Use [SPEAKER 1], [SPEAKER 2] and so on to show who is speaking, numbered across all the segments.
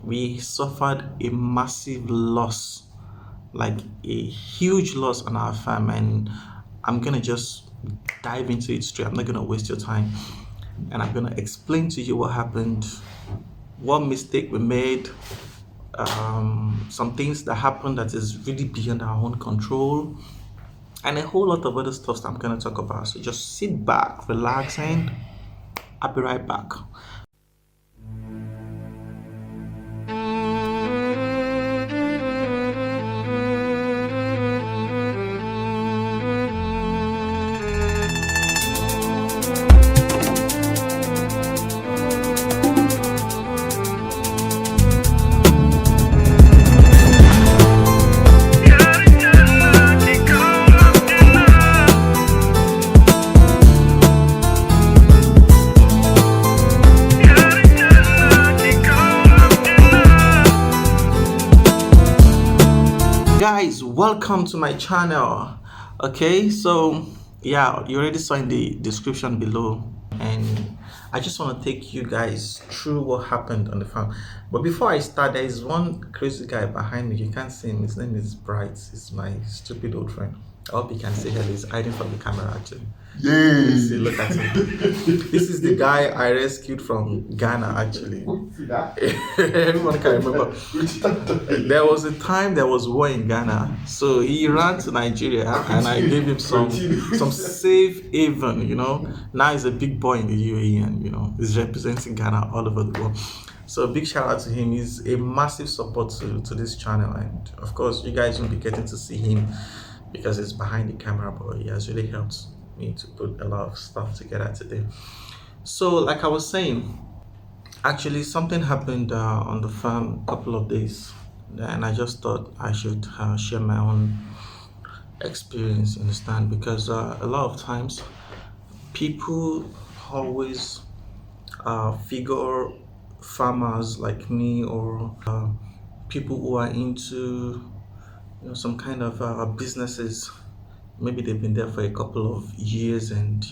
[SPEAKER 1] we suffered a massive loss, like a huge loss on our farm, and I'm gonna just dive into it straight. I'm not gonna waste your time, and I'm gonna explain to you what happened, what mistake we made, some things that happened that is really beyond our own control, and a whole lot of other stuff that I'm gonna talk about. So just sit back, relax, and I'll be right back. Guys, welcome to my channel. Okay, so yeah, you already saw in the description below, and I just want to take you guys through what happened on the farm. But before I start, there is one crazy guy behind me. You can't see him. His name is Bright. He's my stupid old friend. I hope you can see him. He's hiding from the camera actually.
[SPEAKER 2] Yay!
[SPEAKER 1] See, look at him. This is the guy I rescued from Ghana actually.
[SPEAKER 2] See that?
[SPEAKER 1] Everyone can remember. There was a time there was war in Ghana, so he ran to Nigeria, and I gave him some safe haven. Now he's a big boy in the UAE, and he's representing Ghana all over the world. So big shout out to him. He's a massive support to this channel, and of course you guys won't be getting to see him because it's behind the camera, but he has really helped me to put a lot of stuff together today. So like I was saying, actually something happened on the farm a couple of days, and I just thought I should share my own experience, you understand, because a lot of times people always figure farmers like me, or people who are into some kind of businesses. Maybe they've been there for a couple of years, and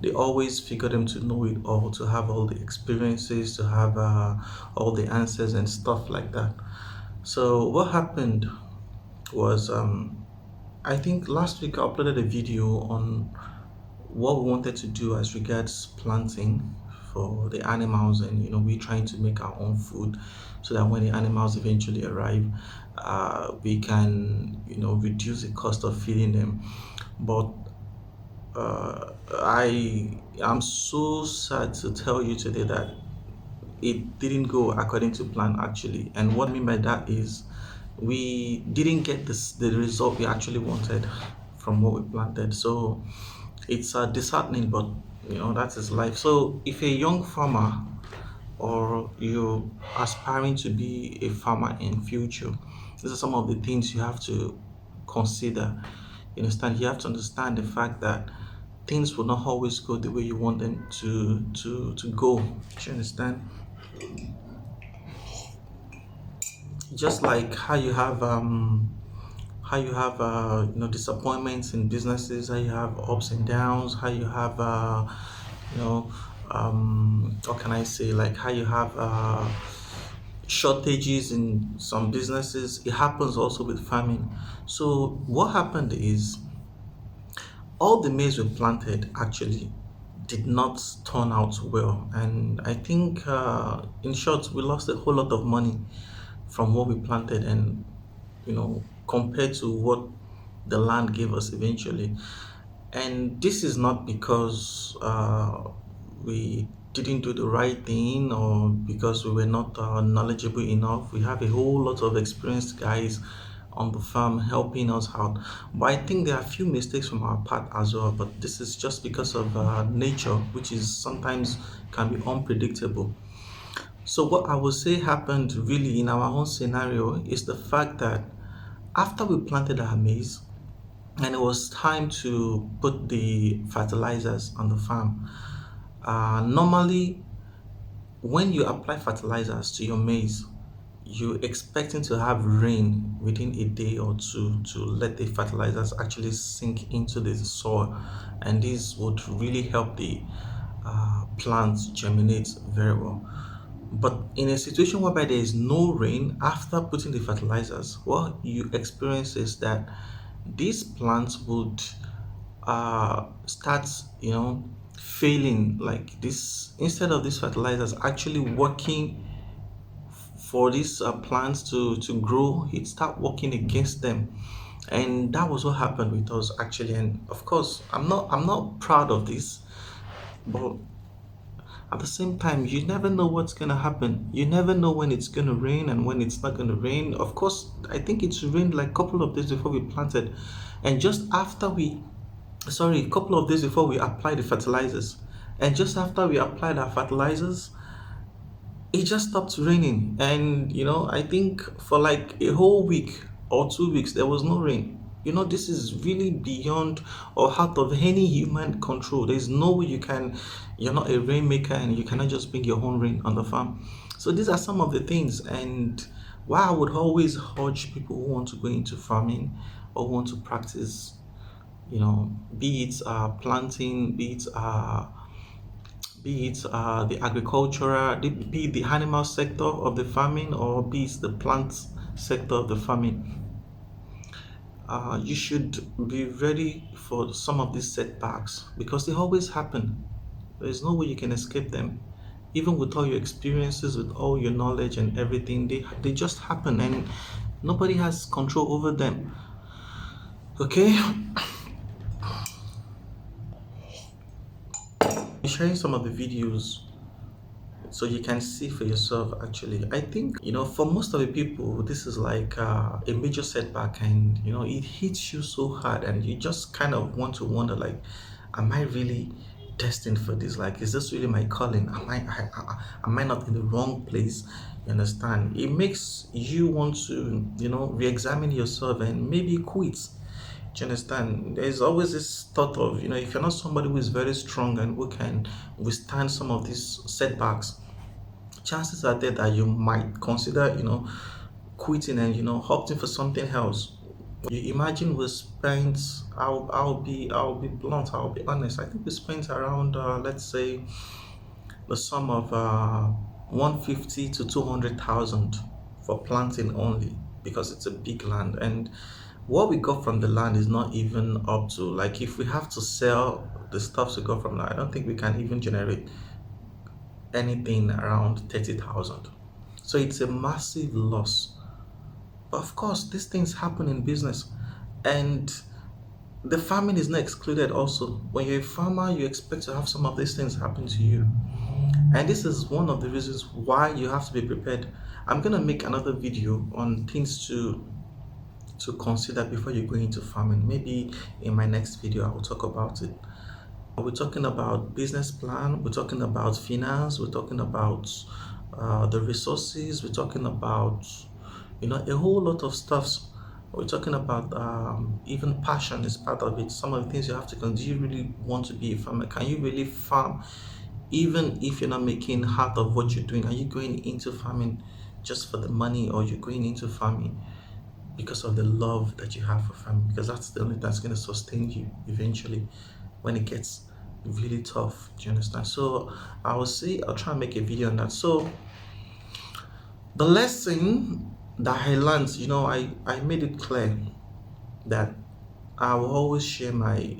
[SPEAKER 1] they always figure them to know it all, to have all the experiences, to have all the answers and stuff like that. So what happened was, I think last week I uploaded a video on what we wanted to do as regards planting for the animals, and we trying to make our own food so that when the animals eventually arrive, we can reduce the cost of feeding them. But I am so sad to tell you today that it didn't go according to plan actually. And what I mean by that is, we didn't get the result we actually wanted from what we planted. So it's disheartening, but that is life. So if a young farmer, or you aspiring to be a farmer in future, these are some of the things you have to consider. You understand? You have to understand the fact that things will not always go the way you want them to go. Do you understand? Just like how you have disappointments in businesses, how you have ups and downs, how you have you know what can I say, like how you have shortages in some businesses. It happens also with farming. So what happened is, all the maize we planted actually did not turn out well, and I think in short we lost a whole lot of money from what we planted, and compared to what the land gave us eventually. And this is not because we didn't do the right thing, or because we were not knowledgeable enough. We have a whole lot of experienced guys on the farm helping us out, but I think there are a few mistakes from our part as well. But this is just because of nature, which is sometimes can be unpredictable. So what I would say happened really in our own scenario is the fact that after we planted our maize, and it was time to put the fertilizers on the farm, normally when you apply fertilizers to your maize, you're expecting to have rain within a day or two to let the fertilizers actually sink into the soil, and this would really help the plants germinate very well. But in a situation whereby there is no rain after putting the fertilizers, what you experience is that these plants would start, failing. Like this, instead of these fertilizers actually working for these plants to grow, it start working against them. And that was what happened with us actually. And of course, I'm not proud of this, but at the same time, you never know what's going to happen. You never know when it's going to rain and when it's not going to rain. Of course, I think it's rained like a couple of days before we planted. And just after a couple of days before we applied the fertilizers. And just after we applied our fertilizers, it just stopped raining. And I think for like a whole week or 2 weeks there was no rain. This is really beyond or out of any human control. There's no way you're not a rainmaker and you cannot just bring your own rain on the farm. So these are some of the things. And why I would always urge people who want to go into farming or want to practice, be it planting, be it the agricultural, be it the animal sector of the farming, or be it the plant sector of the farming. You should be ready for some of these setbacks because they always happen. There's no way you can escape them. Even with all your experiences, with all your knowledge and everything, they just happen and nobody has control over them. Okay? I'm sharing some of the videos so you can see for yourself. Actually, I think for most of the people this is like a major setback, and it hits you so hard and you just kind of want to wonder, like, am I really destined for this? Like, is this really my calling? Am I not in the wrong place? You understand? It makes you want to re-examine yourself and maybe quit. Do you understand? There's always this thought of, if you're not somebody who is very strong and who can withstand some of these setbacks, chances are there that you might consider, quitting and, opting for something else. You imagine we spent, I'll be blunt, I'll be honest. I think we spent around, let's say, the sum of 150 to 200,000 for planting only, because it's a big land. And what we got from the land is not even up to, like, if we have to sell the stuff we got from that, I don't think we can even generate anything around 30,000. So it's a massive loss. Of course, these things happen in business, and the farming is not excluded also. When you're a farmer, you expect to have some of these things happen to you. And this is one of the reasons why you have to be prepared. I'm gonna make another video on things to consider before you go into farming. Maybe in my next video I will talk about it. We're talking about business plan, we're talking about finance, we're talking about the resources, we're talking about a whole lot of stuff. We're talking about even passion is part of it. Some of the things you have to consider. Do you really want to be a farmer? Can you really farm even if you're not making half of what you're doing? Are you going into farming just for the money, or you're going into farming because of the love that you have for farming? Because that's the only thing that's going to sustain you eventually when it gets really tough. Do you understand? So I will say I'll try and make a video on that. So the lesson that I learned, I made it clear that I will always share my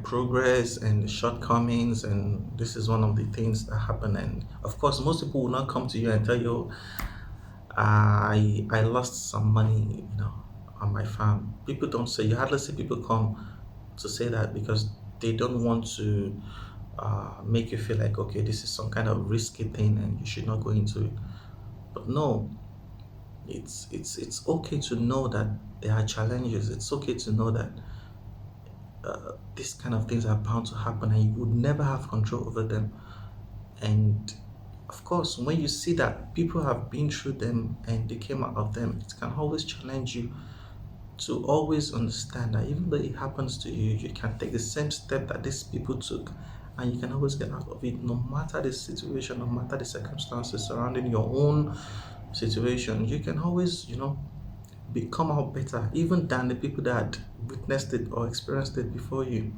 [SPEAKER 1] progress and shortcomings, and this is one of the things that happen. And of course, most people will not come to you and tell you, I lost some money, on my farm. People don't say. You hardly see people come to say that, because they don't want to make you feel like, okay, this is some kind of risky thing and you should not go into it. But no, it's okay to know that there are challenges. It's okay to know that these kind of things are bound to happen and you would never have control over them. And of course, when you see that people have been through them and they came out of them, it can always challenge you to always understand that even though it happens to you, you can take the same step that these people took, and you can always get out of it, no matter the situation, no matter the circumstances surrounding your own situation. You can always, become out better even than the people that witnessed it or experienced it before you.